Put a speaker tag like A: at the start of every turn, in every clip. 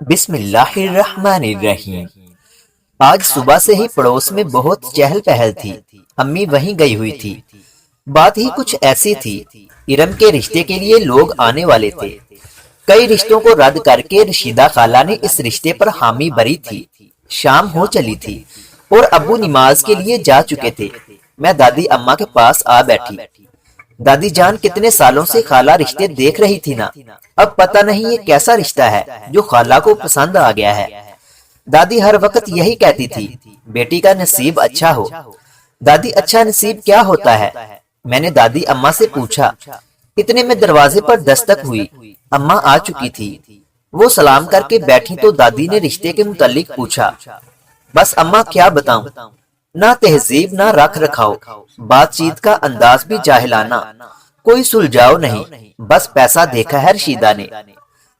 A: بسم اللہ الرحمن الرحیم۔ آج صبح سے ہی پڑوس میں بہت چہل پہل تھی۔ امی وہیں گئی ہوئی تھی۔ بات ہی کچھ ایسی تھی، ارم کے رشتے کے لیے لوگ آنے والے تھے۔ کئی رشتوں کو رد کر کے رشیدہ خالہ نے اس رشتے پر حامی بھری تھی۔ شام ہو چلی تھی اور ابو نماز کے لیے جا چکے تھے۔ میں دادی اماں کے پاس آ بیٹھی۔ دادی جان کتنے سالوں سے خالہ رشتے دیکھ رہی تھی نا، اب پتہ نہیں یہ کیسا رشتہ ہے جو خالہ کو پسند آ گیا ہے۔ دادی ہر وقت یہی کہتی تھی، بیٹی کا نصیب اچھا ہو۔ دادی اچھا نصیب کیا ہوتا ہے؟ میں نے دادی اماں سے پوچھا۔ اتنے میں دروازے پر دستک ہوئی۔ اماں آ چکی تھی۔ وہ سلام کر کے بیٹھی تو دادی نے رشتے کے متعلق پوچھا۔ بس اماں کیا بتاؤں، نہ تہذیب نہ رکھ رکھاؤ، بات چیت کا انداز بھی جاہلانہ، کوئی سلجھاؤ نہیں، بس پیسہ دیکھا ہے رشیدہ نے۔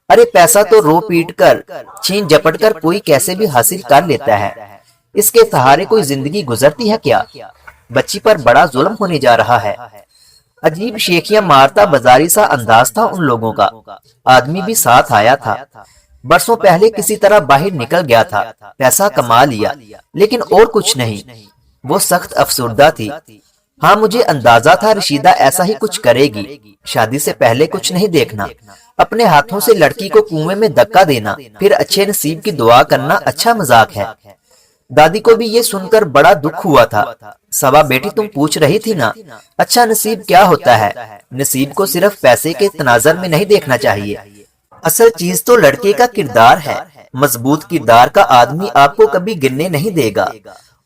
A: ارے پیسہ تو رو پیٹ کر چھین جپٹ کر کوئی کیسے بھی حاصل کر لیتا ہے، اس کے سہارے کوئی زندگی گزرتی ہے کیا؟ بچی پر بڑا ظلم ہونے جا رہا ہے۔ عجیب شیخیاں مارتا بازاری سا انداز تھا ان لوگوں کا۔ آدمی بھی ساتھ آیا تھا، برسوں پہلے کسی طرح باہر نکل گیا تھا، پیسہ کما لیا، لیکن اور کچھ نہیں۔ وہ سخت افسردہ تھی۔ ہاں مجھے اندازہ تھا رشیدہ ایسا ہی کچھ کرے گی۔ شادی سے پہلے کچھ نہیں دیکھنا، اپنے ہاتھوں سے لڑکی کو کنویں میں دھکا دینا، پھر اچھے نصیب کی دعا کرنا اچھا مذاق ہے۔ دادی کو بھی یہ سن کر بڑا دکھ ہوا تھا۔ صبا بیٹی تم پوچھ رہی تھی نا، اچھا نصیب کیا ہوتا ہے؟ نصیب کو صرف پیسے کے تناظر میں نہیں دیکھنا چاہیے، اصل چیز تو لڑکے کا کردار ہے۔ مضبوط کردار کا آدمی آپ کو کبھی گرنے نہیں دے گا،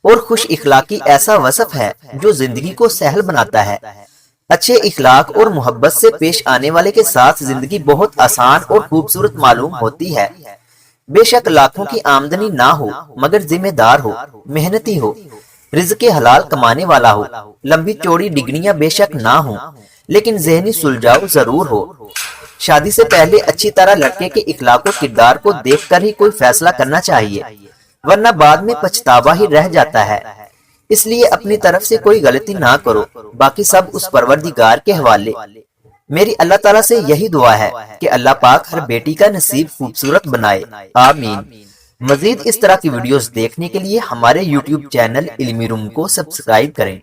A: اور خوش اخلاقی ایسا وصف ہے جو زندگی کو سہل بناتا ہے۔ اچھے اخلاق اور محبت سے پیش آنے والے کے ساتھ زندگی بہت آسان اور خوبصورت معلوم ہوتی ہے۔ بے شک لاکھوں کی آمدنی نہ ہو مگر ذمہ دار ہو، محنتی ہو، رزق حلال کمانے والا ہو، لمبی چوڑی ڈگریاں بے شک نہ ہوں، لیکن ذہنی سلجھاؤ ضرور ہو۔ شادی سے پہلے اچھی طرح لڑکے کے اخلاق و کردار کو دیکھ کر ہی کوئی فیصلہ کرنا چاہیے، ورنہ بعد میں پچھتاوا ہی رہ جاتا ہے۔ اس لیے اپنی طرف سے کوئی غلطی نہ کرو، باقی سب اس پروردگار کے حوالے۔ میری اللہ تعالیٰ سے یہی دعا ہے کہ اللہ پاک ہر بیٹی کا نصیب خوبصورت بنائے، آمین۔ مزید اس طرح کی ویڈیوز دیکھنے کے لیے ہمارے یوٹیوب چینل علمی روم کو سبسکرائب کریں۔